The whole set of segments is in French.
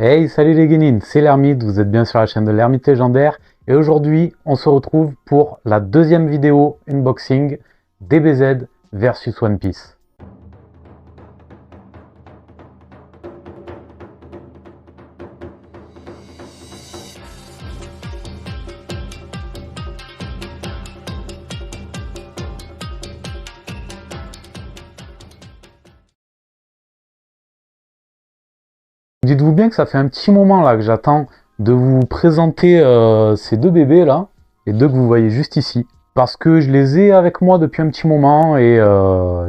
Hey, salut les guénines, c'est l'Ermite, vous êtes bien sur la chaîne de l'Ermite Légendaire et aujourd'hui on se retrouve pour la deuxième vidéo unboxing DBZ versus One Piece. Dites-vous bien que ça fait un petit moment là que j'attends de vous présenter ces deux bébés là, les deux que vous voyez juste ici, parce que je les ai avec moi depuis un petit moment et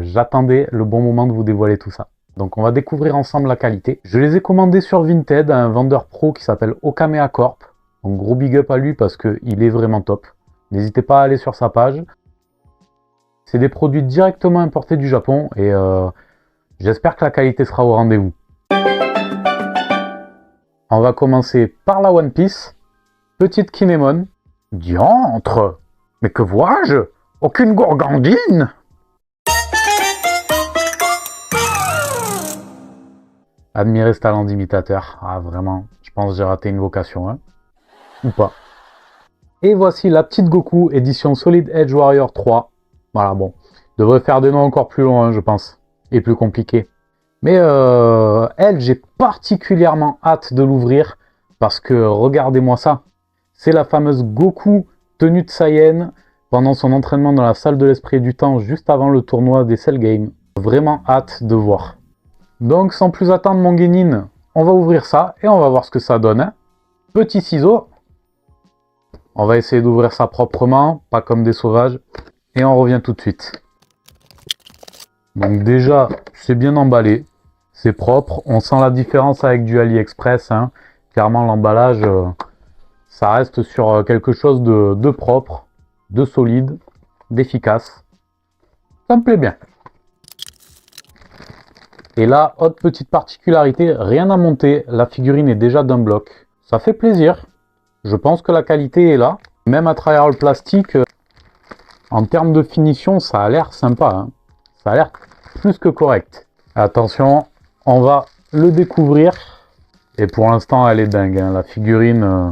j'attendais le bon moment de vous dévoiler tout ça. Donc on va découvrir ensemble la qualité. Je les ai commandés sur Vinted à un vendeur pro qui s'appelle Okamea Corp. Donc gros big up à lui parce qu'il est vraiment top. N'hésitez pas à aller sur sa page. C'est des produits directement importés du Japon et j'espère que la qualité sera au rendez-vous. On va commencer par la One Piece. Petite Kinemon. Diantre! Mais que vois-je? Aucune gourgandine! Admirez ce talent d'imitateur. Ah vraiment, je pense que j'ai raté une vocation, hein? Ou pas. Et voici la petite Goku, édition Solid Edge Warrior 3. Voilà, bon. Devrait faire des noms encore plus longs, hein, je pense. Et plus compliqués. Mais elle, j'ai particulièrement hâte de l'ouvrir. Parce que, regardez-moi ça. C'est la fameuse Goku tenue de Saiyan pendant son entraînement dans la salle de l'esprit du temps juste avant le tournoi des Cell Games. Vraiment hâte de voir. Donc sans plus attendre mon guénine, on va ouvrir ça et on va voir ce que ça donne. Hein. Petit ciseau. On va essayer d'ouvrir ça proprement, pas comme des sauvages. Et on revient tout de suite. Donc déjà, c'est bien emballé. C'est propre. On sent la différence avec du AliExpress. Hein. Clairement, l'emballage, ça reste sur quelque chose de propre, de solide, d'efficace. Ça me plaît bien. Et là, autre petite particularité, rien à monter. La figurine est déjà d'un bloc. Ça fait plaisir. Je pense que la qualité est là. Même à travers le plastique, en termes de finition, ça a l'air sympa. Hein. Ça a l'air plus que correct. Attention, on va le découvrir. Et pour l'instant, elle est dingue. Hein. La figurine,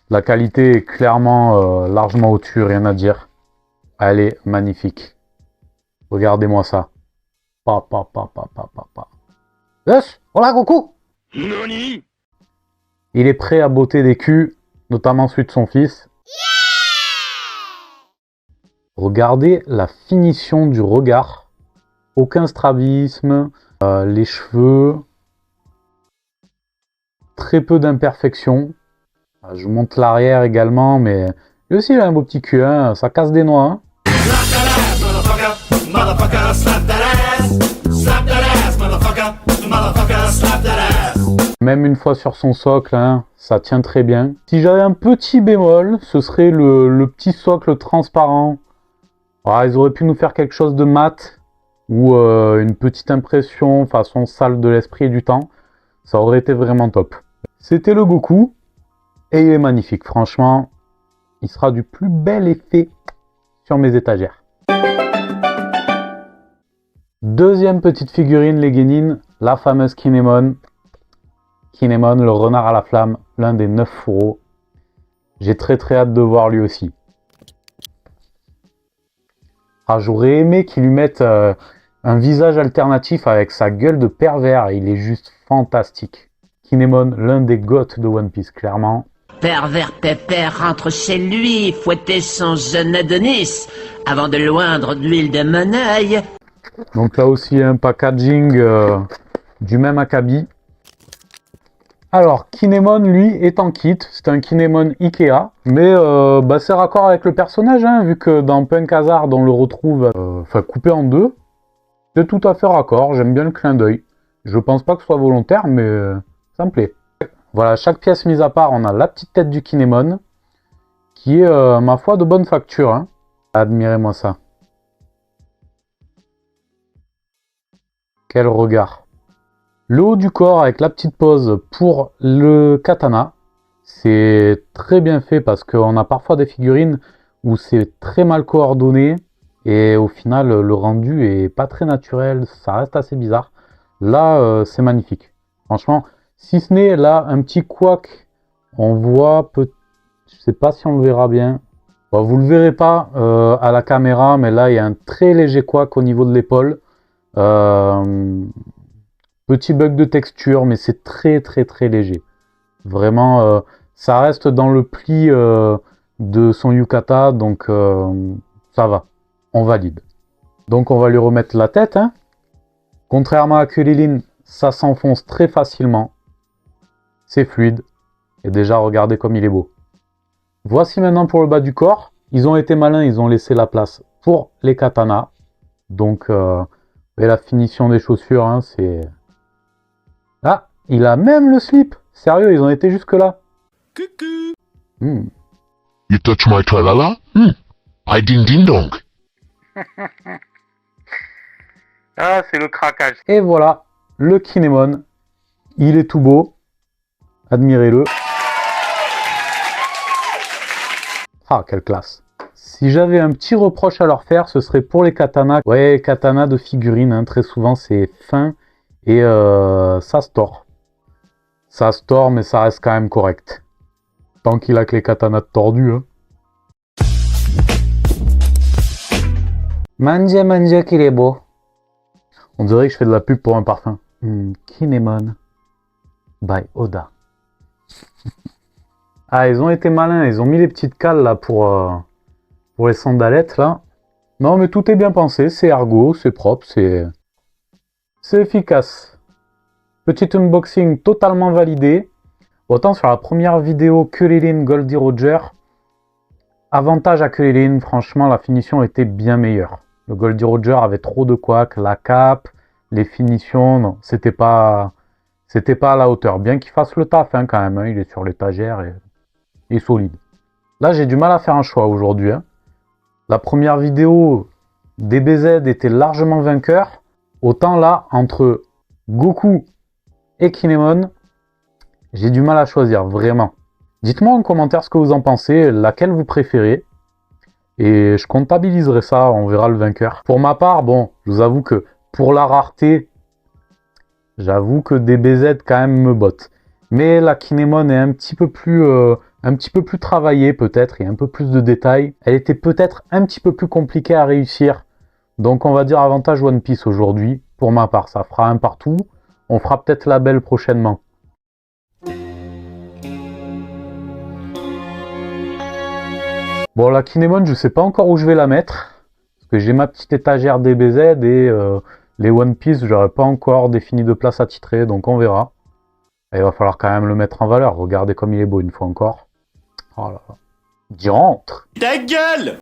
la qualité est clairement largement au-dessus, rien à dire. Elle est magnifique. Regardez-moi ça. Yes, hola Goku! Nani? Il est prêt à botter des culs, notamment celui de son fils. Regardez la finition du regard. Aucun strabisme, les cheveux, très peu d'imperfections. Je vous montre l'arrière également, mais lui aussi il a un beau petit cul, hein, ça casse des noix. Hein. Même une fois sur son socle, hein, ça tient très bien. Si j'avais un petit bémol, ce serait le petit socle transparent. Alors, ils auraient pu nous faire quelque chose de mat ou une petite impression façon salle de l'esprit et du temps. Ça aurait été vraiment top. C'était le Goku et il est magnifique. Franchement, il sera du plus bel effet sur mes étagères. Deuxième petite figurine, les guénines, la fameuse Kinemon. Kinemon, le renard à la flamme, l'un des 9 fourreaux. J'ai très hâte de voir lui aussi. Ah, j'aurais aimé qu'il lui mette un visage alternatif avec sa gueule de pervers. Il est juste fantastique. Kinemon, l'un des goths de One Piece, clairement. Pervers pépère rentre chez lui, fouetter son jeune Adonis, avant de loindre d'huile de monoeil. Donc là aussi, un packaging du même acabit. Alors, Kinemon, lui, est en kit. C'est un Kinemon Ikea. Mais c'est raccord avec le personnage, hein, vu que dans Punk Hazard, on le retrouve coupé en deux. C'est tout à fait raccord. J'aime bien le clin d'œil. Je pense pas que ce soit volontaire, mais ça me plaît. Voilà, chaque pièce mise à part, on a la petite tête du Kinemon, qui est, ma foi, de bonne facture. Hein. Admirez-moi ça. Quel regard. Le haut du corps avec la petite pose pour le katana. C'est très bien fait parce qu'on a parfois des figurines où c'est très mal coordonné et au final le rendu est pas très naturel, ça reste assez bizarre. Là c'est magnifique. Franchement, Si ce n'est là un petit couac, on voit, je sais pas si on le verra bien. Bon, vous le verrez pas à la caméra, mais là il y a un très léger couac au niveau de l'épaule. Petit bug de texture, mais c'est très très très léger. Vraiment, ça reste dans le pli de son yukata, donc ça va, on valide. Donc on va lui remettre la tête. Hein. Contrairement à Kulilin, ça s'enfonce très facilement. C'est fluide. Et déjà, regardez comme il est beau. Voici maintenant pour le bas du corps. Ils ont été malins, ils ont laissé la place pour les katanas. Donc, et la finition des chaussures, hein, c'est... Ah, il a même le slip. Sérieux, ils ont été jusque là. Coucou. You touch my tralala? I ding ding dong. Ah, c'est le craquage. Et voilà, le Kinemon. Il est tout beau. Admirez-le. Ah, quelle classe. Si j'avais un petit reproche à leur faire, ce serait pour les katanas. Ouais, katanas de figurines, hein, très souvent c'est fin et ça se tord. Ça se tord, mais ça reste quand même correct. Tant qu'il a que les katanas tordus. Hein. Manja qu'il est beau. On dirait que je fais de la pub pour un parfum. Kinemon by Oda. Ah, ils ont été malins, ils ont mis les petites cales là pour les sandalettes là. Non, mais tout est bien pensé, c'est ergo, c'est propre, c'est efficace. Petit unboxing totalement validé. Autant sur la première vidéo Kulilin Goldie Roger, avantage à Kulilin, franchement la finition était bien meilleure. Le Goldie Roger avait trop de couacs, la cape, les finitions, non, c'était pas à la hauteur. Bien qu'il fasse le taf hein, quand même, hein, il est sur l'étagère et il est solide. Là j'ai du mal à faire un choix aujourd'hui. Hein. La première vidéo DBZ était largement vainqueur. Autant là, entre Goku et Kinemon, j'ai du mal à choisir, vraiment. Dites-moi en commentaire ce que vous en pensez, laquelle vous préférez. Et je comptabiliserai ça, on verra le vainqueur. Pour ma part, bon, je vous avoue que pour la rareté, j'avoue que DBZ quand même me botte. Mais la Kinemon est un petit peu plus travaillée peut-être, et un peu plus de détails. Elle était peut-être un petit peu plus compliquée à réussir. Donc on va dire avantage One Piece aujourd'hui. Pour ma part, ça fera un partout. On fera peut-être la belle prochainement. Bon, la Kinemon, je sais pas encore où je vais la mettre. Parce que j'ai ma petite étagère DBZ et les One Piece, j'aurais pas encore défini de place attitrée. Donc on verra. Et il va falloir quand même le mettre en valeur. Regardez comme il est beau une fois encore. Oh là là. Diantre. Ta gueule!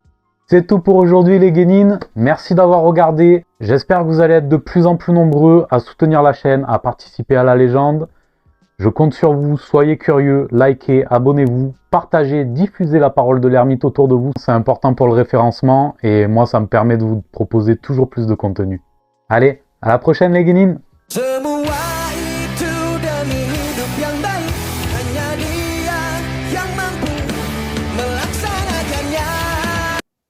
C'est tout pour aujourd'hui les Genin. Merci d'avoir regardé. J'espère que vous allez être de plus en plus nombreux à soutenir la chaîne, à participer à la légende. Je compte sur vous, soyez curieux, likez, abonnez-vous, partagez, diffusez la parole de l'ermite autour de vous. C'est important pour le référencement et moi ça me permet de vous proposer toujours plus de contenu. Allez, à la prochaine les Genin. Semua itu demi hidup yang baik, hanya Dia yang mampu melaksanakannya.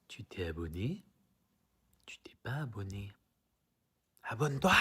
Tu t'es abonné? Tu t'es pas abonné? Abonne-toi!